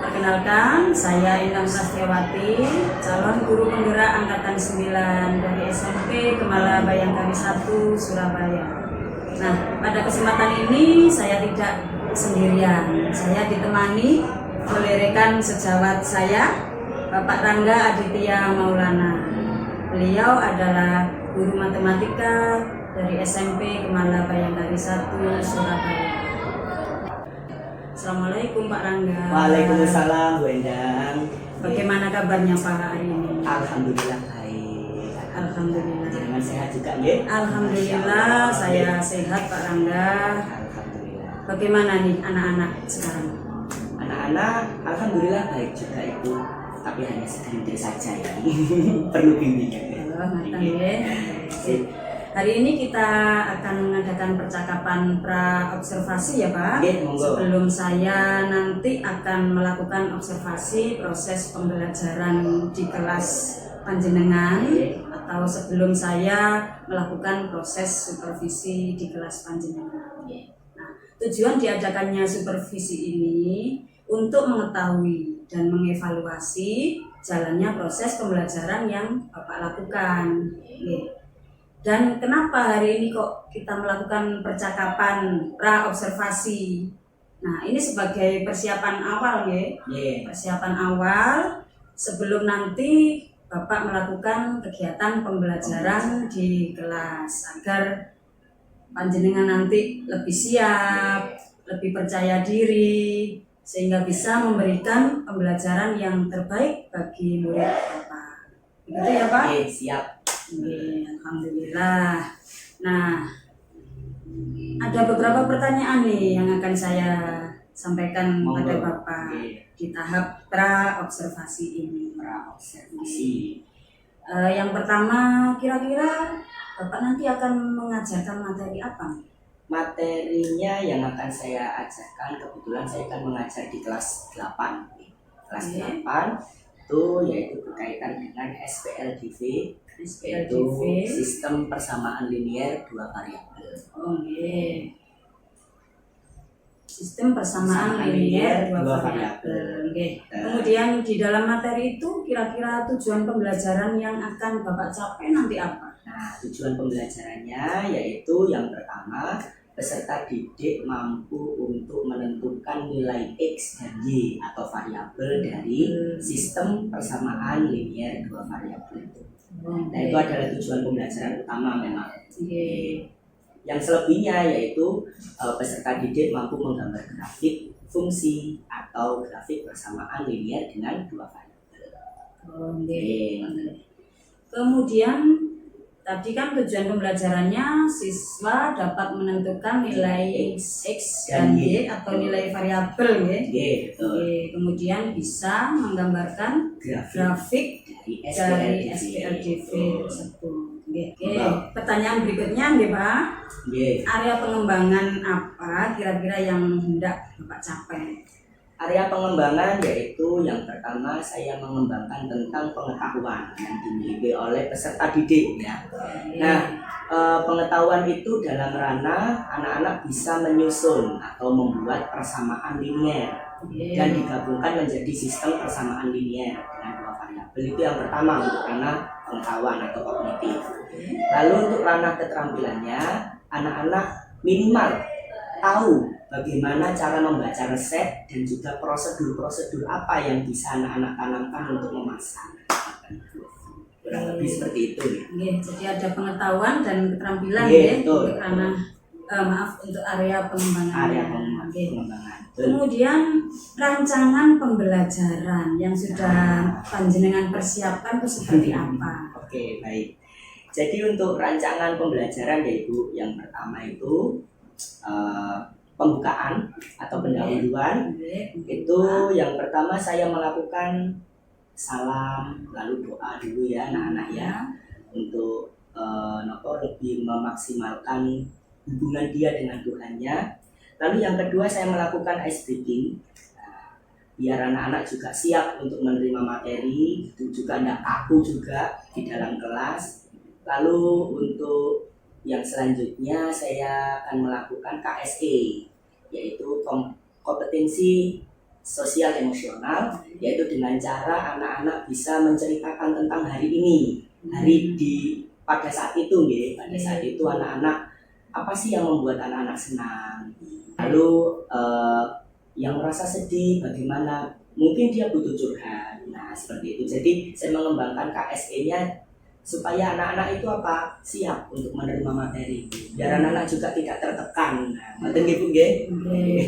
Perkenalkan, saya Inam Sastiawati, calon guru penggerak angkatan 9 dari SMP Kemala Bayangkari 1 Surabaya. Nah, pada kesempatan ini saya tidak sendirian. Saya ditemani oleh rekan sejawat saya, Bapak Rangga Aditya Maulana. Beliau adalah guru matematika dari SMP Kemala Bayangkari 1 Surabaya. Assalamualaikum Pak Rangga. Waalaikumsalam Bu Endang. Bagaimana kabarnya Pak hari ini? Alhamdulillah baik. Alhamdulillah. Jangan sehat juga ya? Alhamdulillah saya sehat Pak Rangga. Alhamdulillah. Bagaimana nih anak-anak sekarang? Anak-anak alhamdulillah baik juga itu. Tapi hanya segelintir saja ya. Perlu bimbingan. Mantap ya. Hari ini kita akan mengadakan percakapan pra-observasi ya Pak. Monggo. Sebelum saya nanti akan melakukan observasi proses pembelajaran di kelas panjenengan, atau sebelum saya melakukan proses supervisi di kelas panjenengan. Nah, tujuan diadakannya supervisi ini untuk mengetahui dan mengevaluasi jalannya proses pembelajaran yang Bapak lakukan. Dan kenapa hari ini kok kita melakukan percakapan pra-observasi? Nah, ini sebagai persiapan awal ya. Persiapan awal sebelum nanti Bapak melakukan kegiatan pembelajaran di kelas agar panjenengan nanti lebih siap, lebih percaya diri sehingga bisa memberikan pembelajaran yang terbaik bagi murid Bapak. Begitu ya Pak? Siap. Alhamdulillah. Nah, ada beberapa pertanyaan nih yang akan saya sampaikan pada Bapak di tahap pra-observasi ini. Yang pertama, kira-kira Bapak nanti akan mengajarkan materi apa? Materinya yang akan saya ajarkan, kebetulan saya akan mengajar di kelas 8. Kelas 8 itu yaitu berkaitan dengan SPLDV, yaitu sistem persamaan linier dua variabel. Sistem persamaan linier dua variabel. Kemudian di dalam materi itu kira-kira tujuan pembelajaran yang akan Bapak capai nanti apa? Nah, tujuan pembelajarannya yaitu yang pertama, peserta didik mampu untuk menentukan nilai X dan Y atau variabel dari sistem persamaan linier dua variabel itu. Nah, itu adalah tujuan pembelajaran utama memang. Yang selebihnya yaitu peserta didik mampu menggambar grafik fungsi atau grafik persamaan linier dengan dua variabel. Kemudian tadi kan tujuan pembelajarannya siswa dapat menentukan nilai X dan Y atau nilai variabel ya. Kemudian bisa menggambarkan grafik dari SPLDV tersebut. Pertanyaan berikutnya nih Pak. Area pengembangan apa kira-kira yang hendak Bapak capai? Area pengembangan yaitu yang pertama saya mengembangkan tentang pengetahuan yang dimiliki oleh peserta didik ya. Nah, pengetahuan itu dalam ranah anak-anak bisa menyusun atau membuat persamaan linier dan digabungkan menjadi sistem persamaan linier dengan dua variabel. Itu yang pertama untuk ranah pengetahuan atau kognitif. Lalu untuk ranah keterampilannya, anak-anak minimal tahu bagaimana cara membaca resep dan juga prosedur-prosedur apa yang bisa anak-anak tanamkan untuk memasak. Kurang lebih seperti itu ya. Jadi ada pengetahuan dan keterampilan untuk ranah untuk area pengembangan. Kemudian rancangan pembelajaran yang sudah panjenengan persiapkan itu seperti apa? Baik. Jadi untuk rancangan pembelajaran yaitu yang pertama itu pembukaan atau pendahuluan. Itu yang pertama saya melakukan salam lalu doa dulu ya anak-anak ya, untuk lebih memaksimalkan hubungan dia dengan Tuhannya. Lalu yang kedua saya melakukan ice breaking, biar anak-anak juga siap untuk menerima materi, itu juga tidak kaku juga di dalam kelas. Lalu untuk yang selanjutnya saya akan melakukan KSE, yaitu kompetensi sosial emosional, yaitu dengan cara anak-anak bisa menceritakan tentang hari ini, hari di pada saat itu, nggih. Pada saat itu anak-anak apa sih yang membuat anak-anak senang? Lalu yang merasa sedih bagaimana? Mungkin dia butuh curhat. Nah, seperti itu. Jadi saya mengembangkan KSE-nya supaya anak-anak itu apa? Siap untuk menerima materi. Biar anak-anak juga tidak tertekan. Nah, ngoten nggih Bu nggih.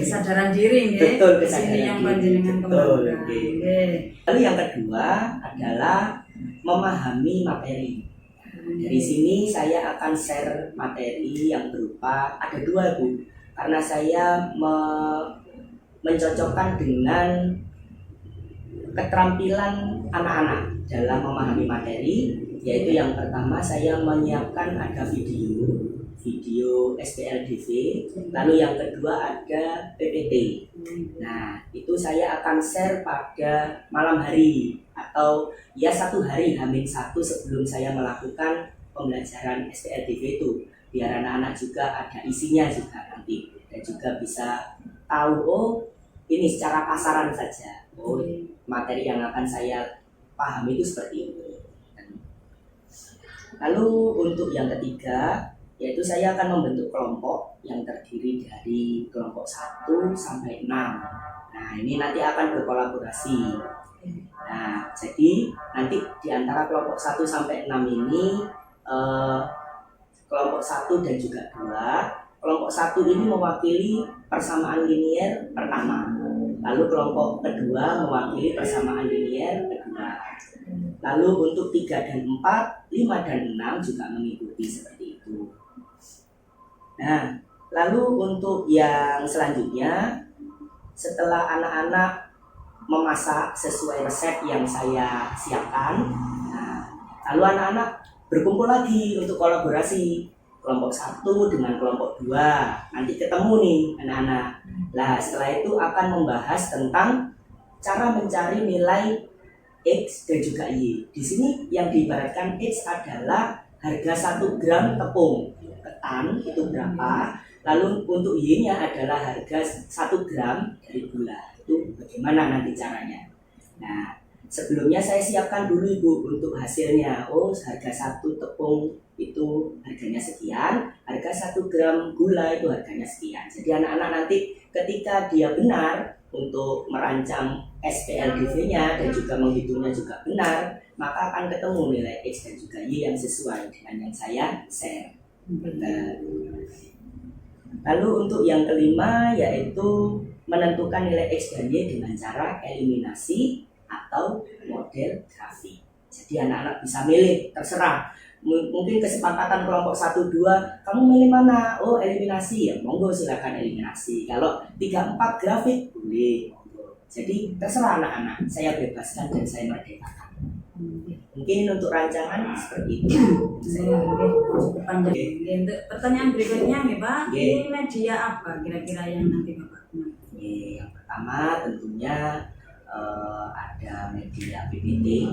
Kesadaran diri nggih. Betul, Di sini kesadaran yang diri. panjenengan Betul, kembangkan. nggih. Nggih. Lalu yang kedua adalah memahami materi. Dari sini saya akan share materi yang berupa ada dua Bu, karena saya mencocokkan dengan keterampilan anak-anak dalam memahami materi, yaitu yang pertama saya menyiapkan ada video SPLDV, lalu yang kedua ada PPT. Nah, itu saya akan share pada malam hari atau ya satu hari H-1 sebelum saya melakukan pembelajaran SPLDV itu, biar anak-anak juga ada isinya juga nanti dan juga bisa tahu oh ini secara pasaran saja, oh materi yang akan saya pahami itu seperti ini. Lalu untuk yang ketiga, yaitu saya akan membentuk kelompok yang terdiri dari kelompok 1 sampai 6. Nah, ini nanti akan berkolaborasi. Nah, jadi nanti di antara kelompok 1 sampai 6 ini kelompok 1 dan juga 2. Kelompok 1 ini mewakili persamaan linier pertama. Lalu kelompok kedua mewakili persamaan linier kedua. Lalu untuk 3 dan 4, 5 dan 6 juga mengikuti seperti itu. Nah, lalu untuk yang selanjutnya, setelah anak-anak memasak sesuai resep yang saya siapkan, nah, lalu anak-anak berkumpul lagi untuk kolaborasi. Kelompok 1 dengan kelompok 2, nanti ketemu nih anak-anak. Nah, setelah itu akan membahas tentang cara mencari nilai X dan juga Y. Di sini yang diibaratkan X adalah harga 1 gram tepung ketan itu berapa, lalu untuk Y-nya adalah harga 1 gram dari gula. Itu bagaimana nanti caranya. Nah, sebelumnya saya siapkan dulu Ibu untuk hasilnya. Oh, harga 1 tepung itu harganya sekian, harga 1 gram gula itu harganya sekian. Jadi anak-anak nanti ketika dia benar untuk merancang SPLDV-nya dan juga menghitungnya juga benar, maka akan ketemu nilai X dan juga Y yang sesuai dengan yang saya share. Lalu untuk yang kelima yaitu menentukan nilai X dan Y dengan cara eliminasi atau model grafik. Jadi anak-anak bisa milih, terserah. Mungkin kesepakatan kelompok 1, 2, kamu milih mana? Oh, eliminasi, ya monggo silakan eliminasi. Kalau 3, 4 grafik, boleh. Jadi terserah anak-anak, saya bebaskan dan saya merdekakan. Mungkin untuk rancangan seperti itu. Untuk pertanyaan berikutnya nih Pak, ini media apa kira-kira yang nanti Bapak gunakan? Yang pertama tentunya ada media PPT,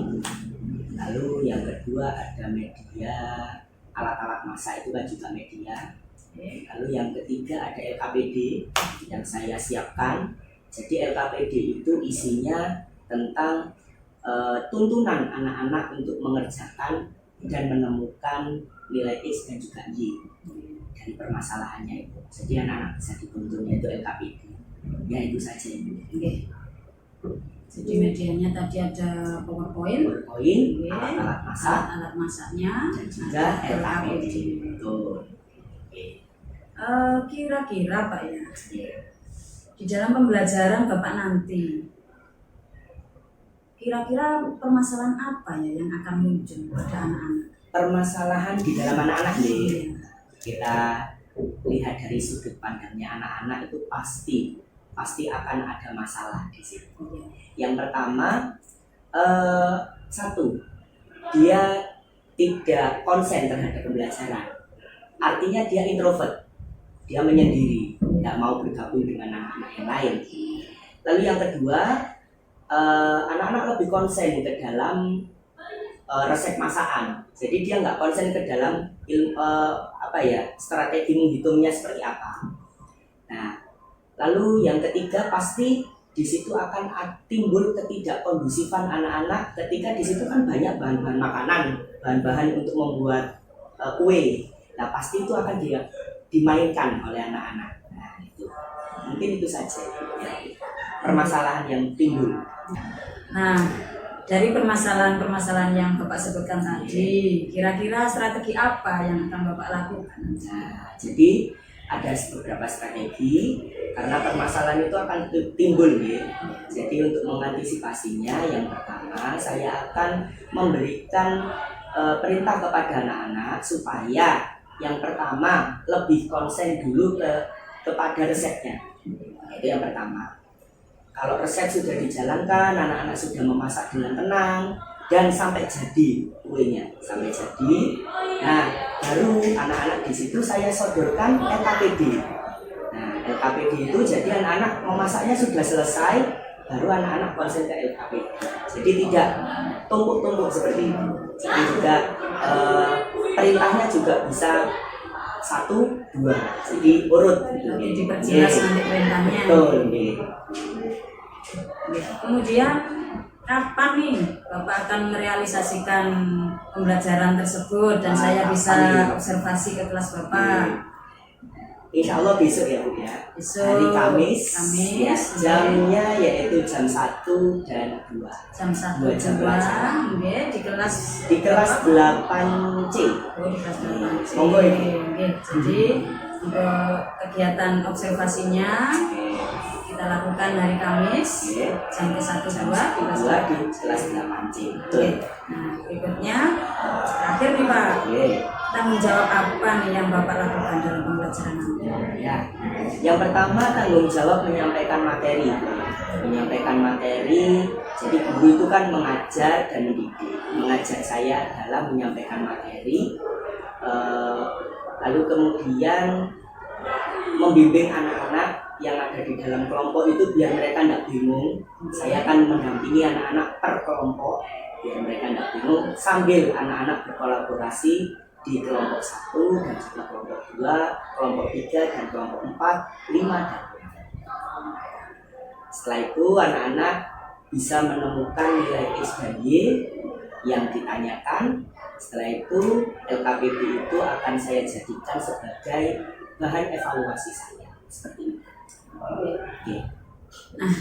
lalu yang kedua ada media alat-alat masak, itu kan juga media. Lalu yang ketiga ada LKPD yang saya siapkan. Jadi LKPD itu isinya tentang tuntunan anak-anak untuk mengerjakan dan menemukan nilai X dan juga Y dari permasalahannya itu. Jadi anak-anak bisa dituntunnya itu LKPD. Ya itu saja Ibu. Jadi medianya tadi ada PowerPoint, alat-alat masak, alat masaknya, dan juga LKPD. Betul. Kira-kira Pak ya, di dalam pembelajaran Bapak nanti, kira-kira permasalahan apa ya yang akan muncul pada anak-anak? Permasalahan di dalam anak-anak nih, kita lihat dari sudut pandangnya anak-anak itu pasti akan ada masalah di situ. Yang pertama, satu, dia tidak konsen terhadap pembelajaran. Artinya dia introvert, dia menyendiri, tidak mau bergabung dengan anak-anak yang lain. Lalu yang kedua, anak-anak lebih konsen ke dalam resep masakan. Jadi dia nggak konsen ke dalam strategi menghitungnya seperti apa. Nah, lalu yang ketiga pasti di situ akan timbul ketidakkondusifan anak-anak ketika di situ kan banyak bahan-bahan makanan, bahan-bahan untuk membuat kue. Nah, pasti itu akan dimainkan oleh anak-anak. Nah, itu mungkin itu saja ya, permasalahan yang timbul. Nah, dari permasalahan-permasalahan yang Bapak sebutkan tadi, kira-kira strategi apa yang akan Bapak lakukan? Nah, jadi ada beberapa strategi karena permasalahan itu akan timbul ya. Jadi untuk mengantisipasinya, yang pertama saya akan memberikan perintah kepada anak-anak supaya yang pertama lebih konsen dulu kepada resepnya. Itu yang pertama. Kalau resep sudah dijalankan, anak-anak sudah memasak dengan tenang dan sampai jadi kuenya, sampai jadi. Nah, baru anak-anak di situ saya sodorkan LKPD. Nah, LKPD itu jadi anak-anak memasaknya sudah selesai, baru anak-anak konsen ke LKPD. Jadi tidak tumpuk-tumpuk seperti itu. Jadi juga perintahnya juga bisa 1, 2, jadi urut. Oke, diperjelas nanti perintahnya. Betul. Kemudian kapan nih Bapak akan merealisasikan pembelajaran tersebut dan saya bisa observasi ke kelas Bapak? Insya Allah besok ya Bu ya. Besok, Hari Kamis ya, Kamis, jamnya yaitu jam 1 dan 2. Jam 1 Dua jam 2 pelajaran. di kelas Di kelas 8C. Oh, di kelas 8. Monggo Ibu. Oke, jadi untuk kegiatan observasinya kita lakukan hari Kamis jam ke-1 2 di kelas 8. Di kelas 8C. Oke. Nah, berikutnya terakhir nih Pak. Oke. Tanggung jawab apa nih yang Bapak lakukan dalam pembelajaran nanti? Ya. Yang pertama tanggung jawab menyampaikan materi. Menyampaikan materi. Jadi guru itu kan mengajar dan mendidik. Mengajar saya adalah menyampaikan materi. Lalu kemudian membimbing anak-anak yang ada di dalam kelompok itu biar mereka tidak bingung. Saya akan mendampingi anak-anak per kelompok biar mereka tidak bingung sambil anak-anak berkolaborasi di kelompok 1 dan juga kelompok 2, kelompok 3 dan kelompok 4, 5 dan 6. Setelah itu anak-anak bisa menemukan nilai X dan Y yang ditanyakan. Setelah itu LKPD itu akan saya jadikan sebagai bahan evaluasi saya seperti itu. Oke. Nah,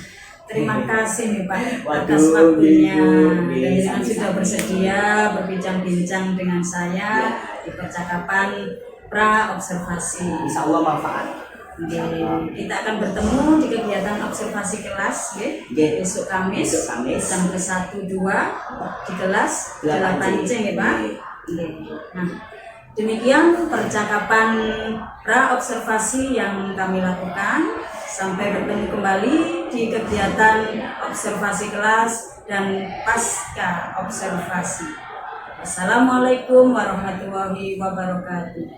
terima kasih nih Pak Waduh, atas waktunya Ibu. dan dengan Sama-sama. sudah bersedia berbincang-bincang dengan saya di percakapan pra observasi. Insya Allah manfaat. Oke, kita akan bertemu di kegiatan observasi kelas Oke. besok Kamis, Besok Kamis. jam ke-1 2 di kelas 8C ya Pak. Oke. Nah, demikian percakapan pra observasi yang kami lakukan. Sampai bertemu kembali di kegiatan observasi kelas dan pasca observasi. Assalamualaikum warahmatullahi wabarakatuh.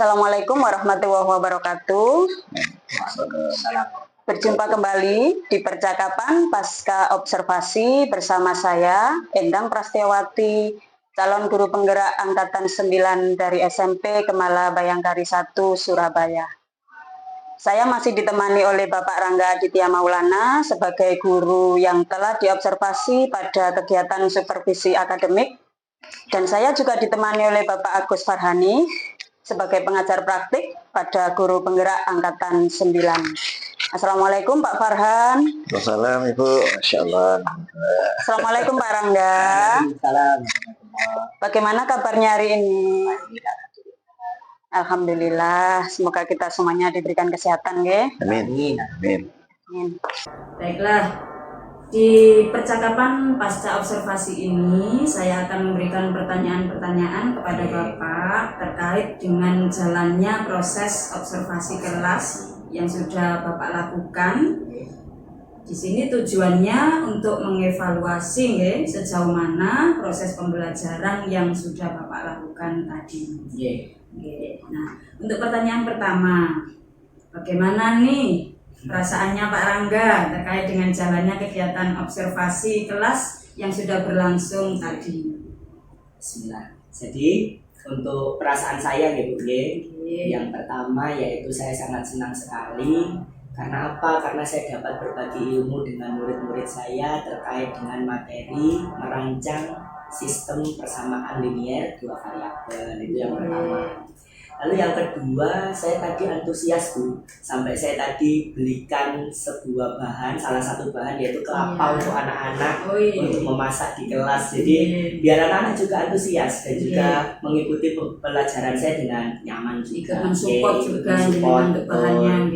Assalamualaikum warahmatullahi wabarakatuh. Berjumpa kembali di percakapan pasca observasi bersama saya, Endang Prastiawati, calon guru penggerak Angkatan 9 dari SMP Kemala Bayangkari 1, Surabaya. Saya masih ditemani oleh Bapak Rangga Aditya Maulana sebagai guru yang telah diobservasi pada kegiatan supervisi akademik, dan saya juga ditemani oleh Bapak Agus Farhani sebagai pengajar praktik pada guru penggerak Angkatan 9. Assalamualaikum Pak Farhan. Assalamualaikum Ibu, Masya Allah. Assalamualaikum Pak Rangga. Salam. Bagaimana kabarnya hari ini? Alhamdulillah, semoga kita semuanya diberikan kesehatan, ya. Amin. Amin. Amin. Baiklah, di percakapan pasca observasi ini saya akan memberikan pertanyaan-pertanyaan kepada Bapak terkait dengan jalannya proses observasi kelas yang sudah Bapak lakukan. Di sini tujuannya untuk mengevaluasi sejauh mana proses pembelajaran yang sudah Bapak lakukan tadi. Nah, untuk pertanyaan pertama, bagaimana nih perasaannya Pak Rangga terkait dengan jalannya kegiatan observasi kelas yang sudah berlangsung tadi? Bismillah. Jadi untuk perasaan saya yang pertama yaitu saya sangat senang sekali. Karena apa? Karena saya dapat berbagi ilmu dengan murid-murid saya terkait dengan materi merancang sistem persamaan linier dua variabel. Itu yang pertama. Lalu yang kedua, saya tadi antusias Bu, sampai saya tadi belikan sebuah bahan, salah satu bahan yaitu kelapa untuk anak-anak untuk memasak di kelas. Jadi biar anak-anak juga antusias dan juga mengikuti pelajaran saya dengan nyaman juga. Mensupport juga untuk bahannya.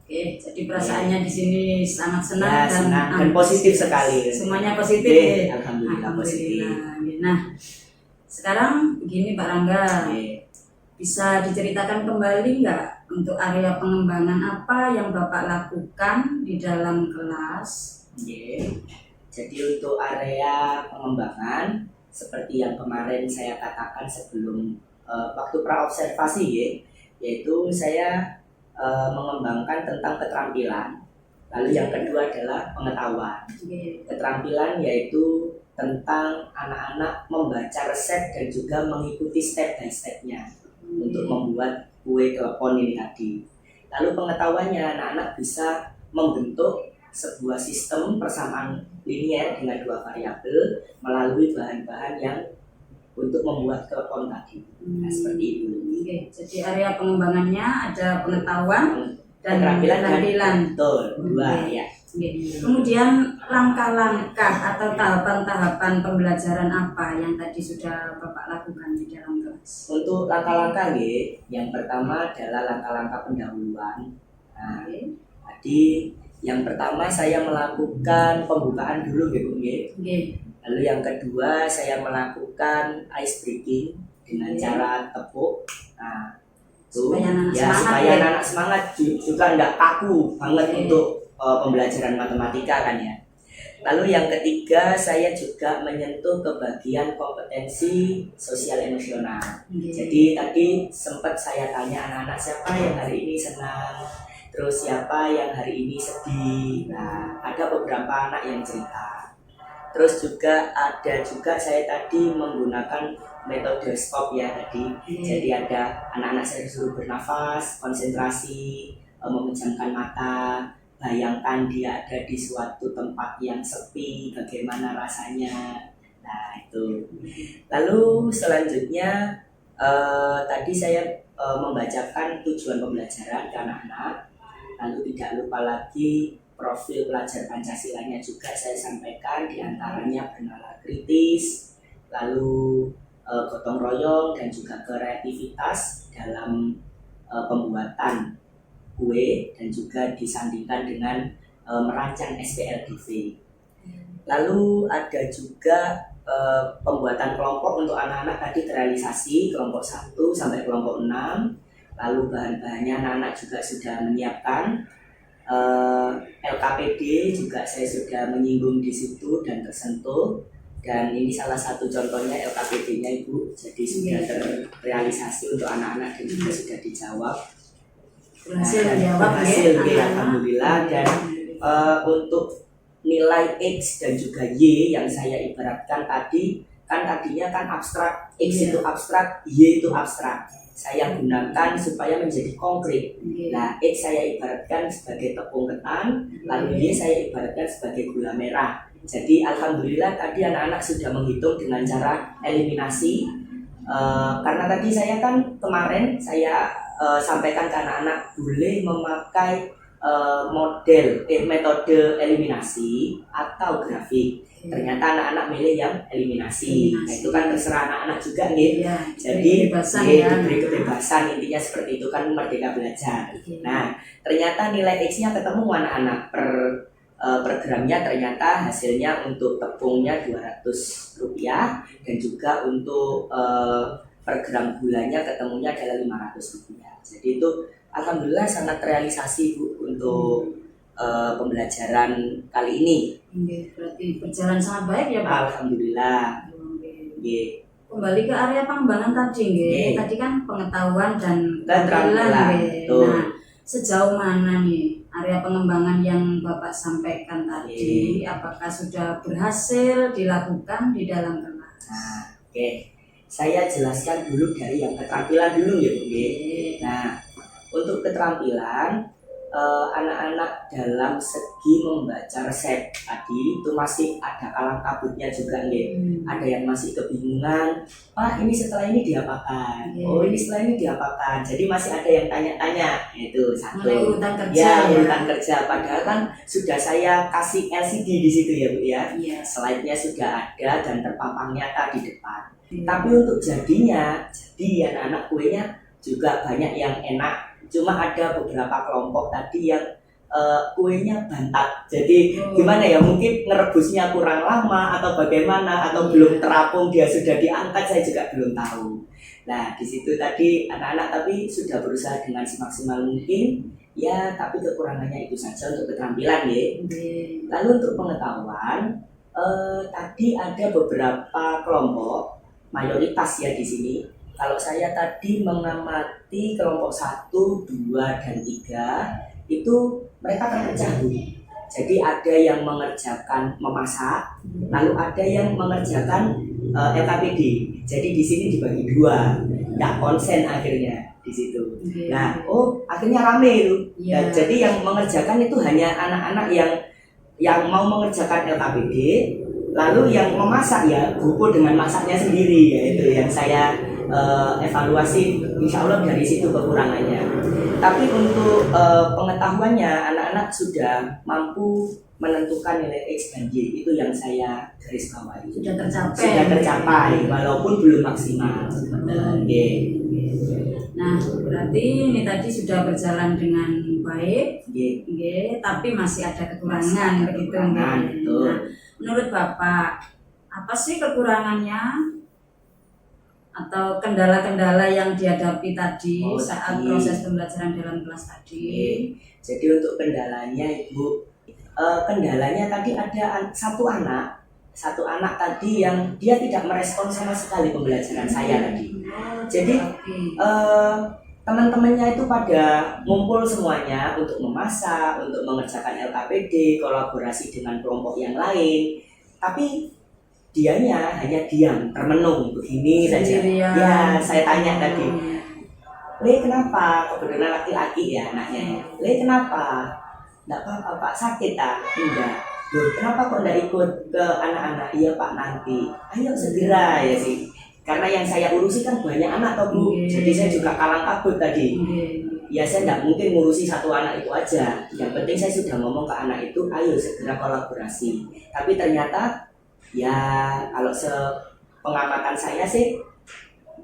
Oke, jadi perasaannya di sini sangat senang dan positif sekali. Semuanya positif. Alhamdulillah positif. Nah, sekarang begini Pak Rangga, bisa diceritakan kembali nggak untuk area pengembangan apa yang Bapak lakukan di dalam kelas? Jadi untuk area pengembangan seperti yang kemarin saya katakan sebelum waktu praobservasi yaitu saya mengembangkan tentang keterampilan. Lalu yang kedua adalah pengetahuan. Keterampilan yaitu tentang anak-anak membaca resep dan juga mengikuti step by step-nya untuk membuat kue klepon ini tadi. Lalu pengetahuannya anak-anak bisa membentuk sebuah sistem persamaan linier dengan dua variabel melalui bahan-bahan yang untuk membuat klepon tadi. Nah, seperti itu. Jadi area pengembangannya ada pengetahuan dan keterampilan. Betul, dua ya. Kemudian langkah-langkah atau tahapan-tahapan pembelajaran apa yang tadi sudah Bapak lakukan di dalam kelas? Untuk langkah-langkah yang pertama adalah langkah-langkah pendahuluan. Nah, tadi yang pertama saya melakukan pembukaan dulu Bu. Lalu yang kedua saya melakukan ice breaking dengan cara tepuk. Nah, supaya anak semangat juga tidak kaku banget untuk pembelajaran matematika kan ya. Lalu yang ketiga saya juga menyentuh ke bagian kompetensi sosial emosional. Jadi tadi sempat saya tanya anak-anak siapa yang hari ini senang, terus siapa yang hari ini sedih. Nah, ada beberapa anak yang cerita. Terus juga saya tadi menggunakan metode stop ya tadi. Jadi ada anak-anak saya disuruh bernafas, konsentrasi, memejamkan mata, bayangkan dia ada di suatu tempat yang sepi, bagaimana rasanya. Nah itu. Lalu selanjutnya tadi saya membacakan tujuan pembelajaran ke anak-anak. Lalu tidak lupa lagi profil pelajar Pancasilanya juga saya sampaikan, diantaranya bernalar kritis, lalu gotong royong dan juga kreativitas dalam pembuatan kue dan juga disandingkan dengan merancang SPLDV. Lalu ada juga pembuatan kelompok untuk anak-anak tadi terrealisasi kelompok 1 sampai kelompok 6. Lalu bahan-bahannya anak-anak juga sudah menyiapkan. LKPD juga saya sudah menyinggung di situ dan tersentuh, dan ini salah satu contohnya LKPD-nya Ibu, jadi sudah terrealisasi untuk anak-anak dan juga sudah dijawab. Berhasil Dan menjawab berhasil, ya, ya, anak-anak. alhamdulillah. Dan untuk nilai X dan juga Y yang saya ibaratkan tadi, kan tadinya kan abstrak, X Iya. itu abstrak, Y itu abstrak. Saya gunakan supaya menjadi konkret. Oke. Nah, X saya ibaratkan sebagai tepung ketan, lalu Y saya ibaratkan sebagai gula merah. Jadi alhamdulillah tadi anak-anak sudah menghitung dengan cara eliminasi. Karena tadi saya kan kemarin saya sampaikan ke anak-anak boleh memakai metode eliminasi atau grafik. Ternyata anak-anak milih yang eliminasi. Nah, itu kan terserah anak-anak juga nih. Iya, Jadi kebebasan ya, ya. diberi kebebasan, intinya seperti itu kan, merdeka belajar. Oke. Nah, ternyata nilai X-nya ketemu anak-anak per gramnya, ternyata hasilnya untuk tepungnya Rp200 dan juga untuk per gram gulanya ketemunya adalah Rp500. Jadi itu alhamdulillah sangat terrealisasi Bu untuk pembelajaran kali ini. Oke, berarti berjalan sangat baik ya Pak. Alhamdulillah. Oke. Nggih. Kembali ke area pengembangan tadi, nggih. Nggih. Tadi kan pengetahuan dan Dan keterampilan, keterampilan, nggih. betul. Nah, sejauh mana nih area pengembangan yang Bapak sampaikan tadi? Apakah sudah berhasil dilakukan di dalam kelas? Nah, oke. Saya jelaskan dulu dari yang keterampilan dulu ya Bu. Nggih. Nah, untuk keterampilan anak-anak dalam segi membaca resep tadi itu masih ada kalang kabutnya juga nih. Ada yang masih kebingungan, Pak ini setelah ini diapakan? Oh ini setelah ini diapakan? Jadi masih ada yang tanya-tanya. Itu satu. Mulai urutan kerja Ya, ya. urutan kerja. Padahal kan sudah saya kasih LCD di situ ya Bu ya. Iya. Slide-nya sudah ada dan terpampang nyata di depan. Iya. Tapi untuk jadinya, jadi anak-anak kuenya juga banyak yang enak. Cuma ada beberapa kelompok tadi yang kuenya bantat. Jadi gimana ya, mungkin ngerebusnya kurang lama atau bagaimana, atau belum terapung dia sudah diangkat, saya juga belum tahu. Nah di situ tadi anak-anak tapi sudah berusaha dengan semaksimal mungkin ya, tapi kekurangannya itu saja untuk keterampilan ya. Lalu untuk pengetahuan tadi ada beberapa kelompok, mayoritas ya di sini. Kalau saya tadi mengamati kelompok 1, 2, dan 3 itu mereka terpecah Bu. Jadi ada yang mengerjakan memasak, lalu ada yang mengerjakan LKPD. Jadi di sini dibagi dua, nggak konsen akhirnya di situ. Nah, akhirnya rame itu. Iya. Jadi yang mengerjakan itu hanya anak-anak yang mau mengerjakan LKPD, lalu yang memasak ya buku dengan masaknya sendiri, ya itu yang saya evaluasi. Insya Allah dari situ kekurangannya. Tapi untuk pengetahuannya anak-anak sudah mampu menentukan nilai X dan Y, itu yang saya garis bawahi. Sudah tercapai. Sudah tercapai walaupun belum maksimal. Nah, berarti ini tadi sudah berjalan dengan baik, tapi masih ada kekurangan begitu. Betul. Nah, menurut Bapak, apa sih kekurangannya atau kendala-kendala yang dihadapi tadi saat proses pembelajaran dalam kelas tadi? Jadi untuk kendalanya Ibu, kendalanya tadi ada satu anak tadi yang dia tidak merespon sama sekali pembelajaran saya tadi. Jadi teman-temannya itu pada ngumpul semuanya untuk memasak, untuk mengerjakan LKPD, kolaborasi dengan kelompok yang lain, tapi dianya hanya diam, termenung begini saja. Ya, saya tanya tadi, Le kenapa? Kebetulan laki-laki ya anaknya. Le kenapa? Enggak apa-apa Pak, sakit ah? Enggak. Loh, kenapa kok enggak ikut ke anak-anak? Iya Pak, nanti. Ayo segera ya sih. Karena yang saya urusi kan banyak anak toh Bu. Jadi saya juga kalang kabut tadi. Ya saya enggak mungkin ngurusi satu anak itu aja. Yang penting saya sudah ngomong ke anak itu, ayo segera kolaborasi. Tapi ternyata ya kalau sepengamatan saya sih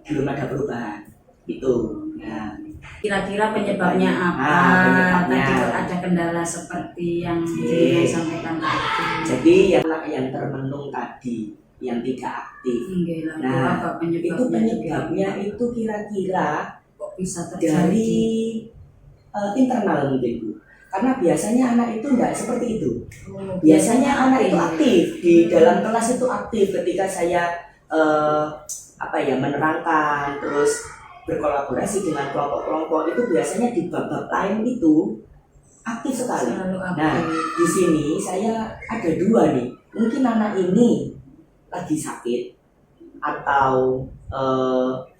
belum ada perubahan itu. Ya. Kira-kira penyebabnya apa? Penyebabnya. Tadi ada kendala seperti yang disampaikan tadi. Jadi yang anak yang termenung tadi, yang tidak aktif. Nah, apa itu penyebabnya itu kira-kira kok bisa terjadi dari internal mungkin Bu. Karena biasanya anak itu enggak seperti itu. Biasanya anak itu aktif di dalam kelas, itu aktif ketika saya menerangkan, terus berkolaborasi dengan kelompok-kelompok itu biasanya di bab-bab lain itu aktif sekali. Selalu aktif. Nah, di sini saya ada dua nih. Mungkin anak ini lagi sakit atau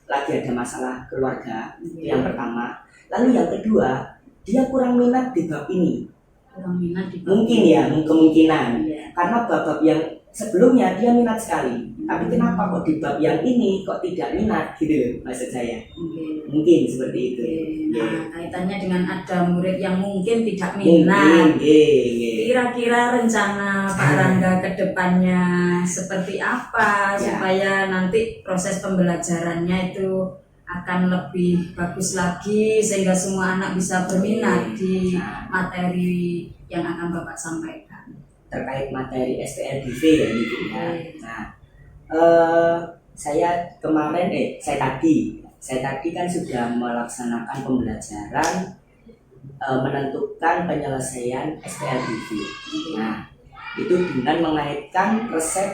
lagi ada masalah keluarga, itu yang pertama. Lalu yang kedua, dia kurang minat di bab ini. Kurang minat di Mungkin ya, kemungkinan. Iya. Karena bab-bab yang sebelumnya dia minat sekali. Tapi kenapa kok di bab yang ini kok tidak minat gitu maksud saya. Oke. Mungkin seperti itu. Oke. Nah, Nggih. kaitannya dengan ada murid yang mungkin tidak Mungkin, minat. nggih. Kira-kira rencana Pak Rangga ke depannya seperti apa Ya. supaya nanti proses pembelajarannya itu akan lebih bagus lagi sehingga semua anak bisa berminat di materi yang akan Bapak sampaikan. Terkait materi SPLDV ya gitu ya. Nah, saya tadi kan sudah melaksanakan pembelajaran menentukan penyelesaian SPLDV. Nah, itu dengan mengaitkan resep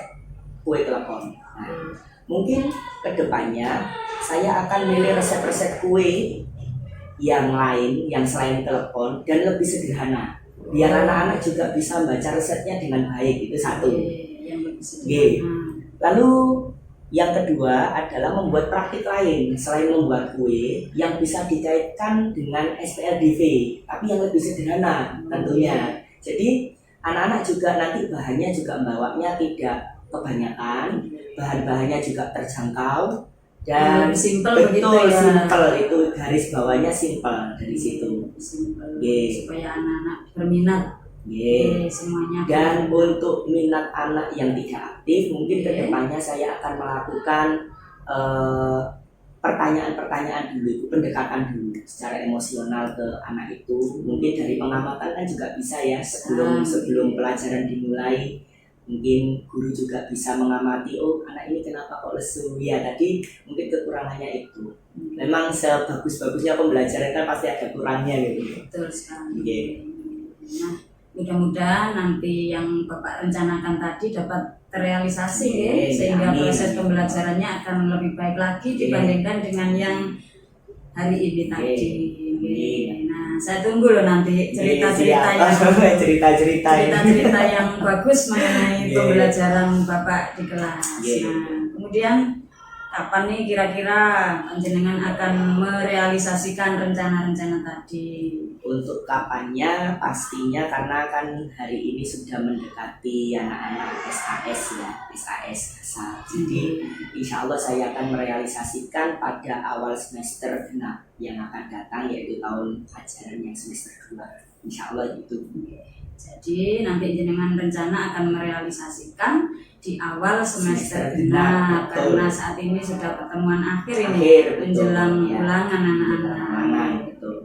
kue klepon. Nah, mungkin kedepannya saya akan milih resep-resep kue yang lain yang selain telepon dan lebih sederhana biar anak-anak juga bisa membaca resepnya dengan baik. Itu satu. Yang lebih Oke. sederhana. Lalu yang kedua adalah membuat praktik lain selain membuat kue yang bisa dikaitkan dengan SPLDV tapi yang lebih sederhana tentunya. Jadi anak-anak juga nanti bahannya juga membawanya tidak kebanyakan, bahan-bahannya juga terjangkau dan Simple begitu betul ya. simple, itu garis bawahnya simple dari situ. Simple. Ye. Supaya anak-anak berminat. Ye. Semuanya. Dan untuk minat anak yang tidak aktif, mungkin Oke. kedepannya saya akan melakukan pertanyaan-pertanyaan dulu, pendekatan dulu secara emosional ke anak itu. Mungkin dari pengamatan kan juga bisa ya sebelum pelajaran dimulai. Mungkin guru juga bisa mengamati, oh anak ini kenapa kok lesu ya, tadi mungkin kekurangannya itu. Memang sebagus-bagusnya pembelajaran kan pasti ada kurangnya gitu. Betul sekali. Oke. Nah, mudah-mudahan nanti yang Bapak rencanakan tadi dapat terrealisasi ya, Oke, sehingga amin. proses pembelajarannya akan lebih baik lagi dibandingkan dengan yang hari ini tadi. Amin. Nah, saya tunggu loh nanti cerita-cerita Siap. yang cerita-cerita yang bagus mengenai Oke. pembelajaran Bapak di kelas. Oke. Nah, kemudian kapan nih kira-kira panjenengan akan merealisasikan rencana-rencana tadi? Untuk kapannya pastinya karena kan hari ini sudah mendekati anak-anak SAS ya, SAS asal. Jadi insya Allah saya akan merealisasikan pada awal semester genap yang akan datang, yaitu tahun ajaran yang semester 2. Insya Allah gitu. Jadi nanti jenengan rencana akan merealisasikan di awal semester Semester genap genap, betul. karena saat ini sudah pertemuan akhir ini Akhir, betul. menjelang Ya. ulangan anak-anak. Mana betul.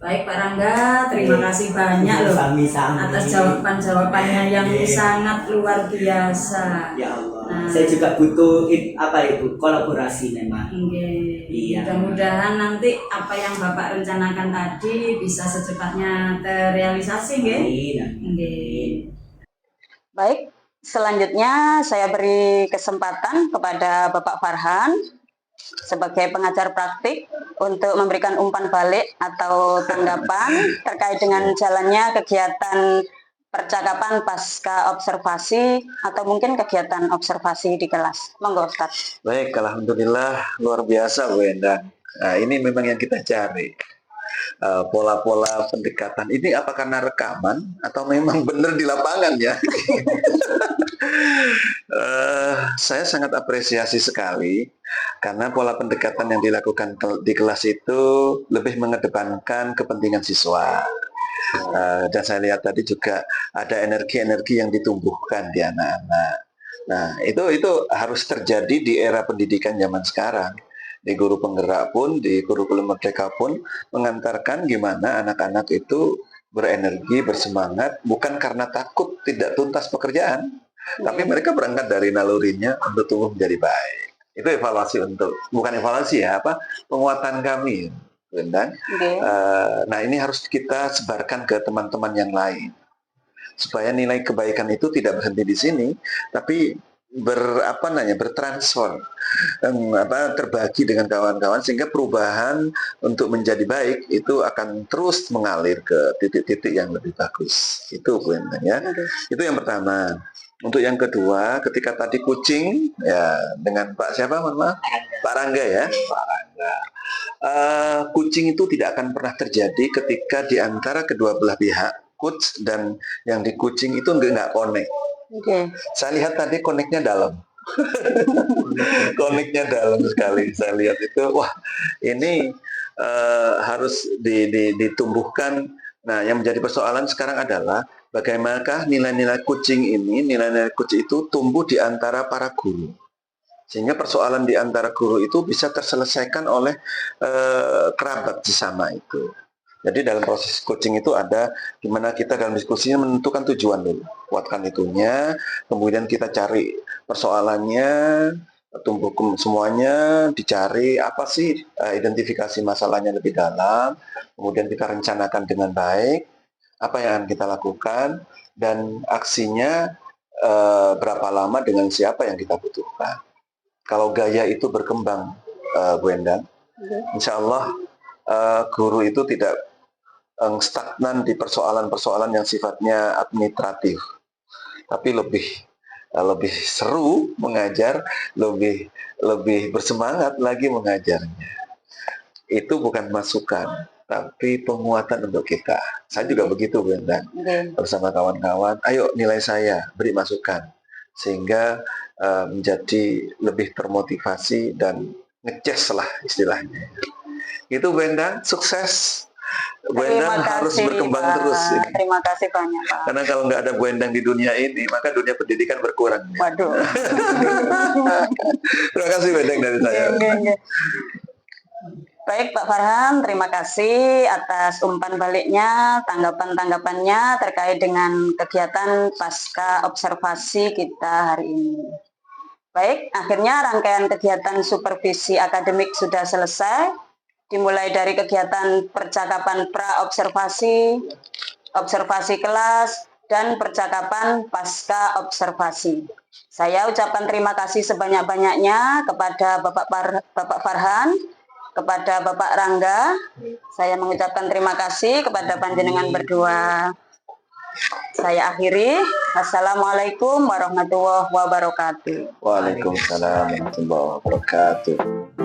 Baik Pak Rangga, terima kasih banyak loh Sami-sami. atas jawaban-jawabannya yang Iya. sangat luar biasa. Ya Allah. Nah. Saya juga butuh kolaborasi memang. Oke. Iya. Mudah-mudahan nanti apa yang Bapak rencanakan tadi bisa secepatnya terrealisasi, nggih. Amin. Nggih. Baik, selanjutnya saya beri kesempatan kepada Bapak Farhan sebagai pengajar praktik untuk memberikan umpan balik atau tanggapan terkait dengan jalannya kegiatan percakapan pasca observasi atau mungkin kegiatan observasi di kelas. Monggo Ustaz. Baik, alhamdulillah luar biasa Bu Endang. Nah, ini memang yang kita cari. Pola-pola pendekatan ini apa karena rekaman atau memang benar di lapangan ya? Saya sangat apresiasi sekali karena pola pendekatan yang dilakukan di kelas itu lebih mengedepankan kepentingan siswa. Dan saya lihat tadi juga ada energi-energi yang ditumbuhkan di anak-anak. Nah, itu harus terjadi di era pendidikan zaman sekarang. Di guru penggerak pun, di kurikulum merdeka pun mengantarkan gimana anak-anak itu berenergi, bersemangat, bukan karena takut tidak tuntas pekerjaan, tapi mereka berangkat dari nalurinya untuk tumbuh menjadi baik. Itu evaluasi bukan evaluasi ya, penguatan kami. Bendang. Okay. Nah, ini harus kita sebarkan ke teman-teman yang lain supaya nilai kebaikan itu tidak berhenti di sini, tapi bertransfer, terbagi dengan kawan-kawan, sehingga perubahan untuk menjadi baik itu akan terus mengalir ke titik-titik yang lebih bagus. Itu poinnya. Itu yang pertama. Untuk yang kedua, ketika tadi kucing ya dengan Pak siapa, mohon maaf? Pak Rangga ya. Pak Rangga. Kucing itu tidak akan pernah terjadi ketika di antara kedua belah pihak, coach dan yang di kucing itu nggak connect. Saya lihat tadi connect-nya dalam. Connect-nya dalam sekali. Saya lihat itu, wah ini harus ditumbuhkan. Nah, yang menjadi persoalan sekarang adalah bagaimanakah nilai-nilai kucing ini, nilai-nilai kucing itu tumbuh di antara para guru. Sehingga persoalan di antara guru itu bisa terselesaikan oleh kerabat sesama itu. Jadi dalam proses coaching itu ada dimana kita dalam diskusinya menentukan tujuan dulu, kuatkan itunya, kemudian kita cari persoalannya, tumbuh semuanya, dicari apa sih identifikasi masalahnya lebih dalam, kemudian kita rencanakan dengan baik apa yang akan kita lakukan dan aksinya berapa lama dengan siapa yang kita butuhkan. Kalau gaya itu berkembang, Bu Endang, insya Allah guru itu tidak stagnan di persoalan-persoalan yang sifatnya administratif, tapi lebih seru mengajar, lebih bersemangat lagi mengajarnya. Itu bukan masukan, tapi penguatan untuk kita. Saya juga begitu, Bu Endang. Bersama kawan-kawan, ayo nilai saya, beri masukan. Sehingga menjadi lebih termotivasi dan ngeces lah istilahnya. Itu Bu Endang, sukses. Bu Endang harus berkembang terus. Terima kasih banyak, Pak. Karena kalau nggak ada Bu Endang di dunia ini, maka dunia pendidikan berkurang. Waduh. Terima kasih Bu Endang dari saya. Baik Pak Farhan, terima kasih atas umpan baliknya, tanggapan-tanggapannya terkait dengan kegiatan pasca observasi kita hari ini. Baik, akhirnya rangkaian kegiatan supervisi akademik sudah selesai, dimulai dari kegiatan percakapan pra-observasi, observasi kelas, dan percakapan pasca observasi. Saya ucapkan terima kasih sebanyak-banyaknya kepada Bapak Farhan, kepada Bapak Rangga. Saya mengucapkan terima kasih kepada panjenengan berdua. Saya akhiri. Assalamualaikum warahmatullahi wabarakatuh. Waalaikumsalam warahmatullahi wabarakatuh.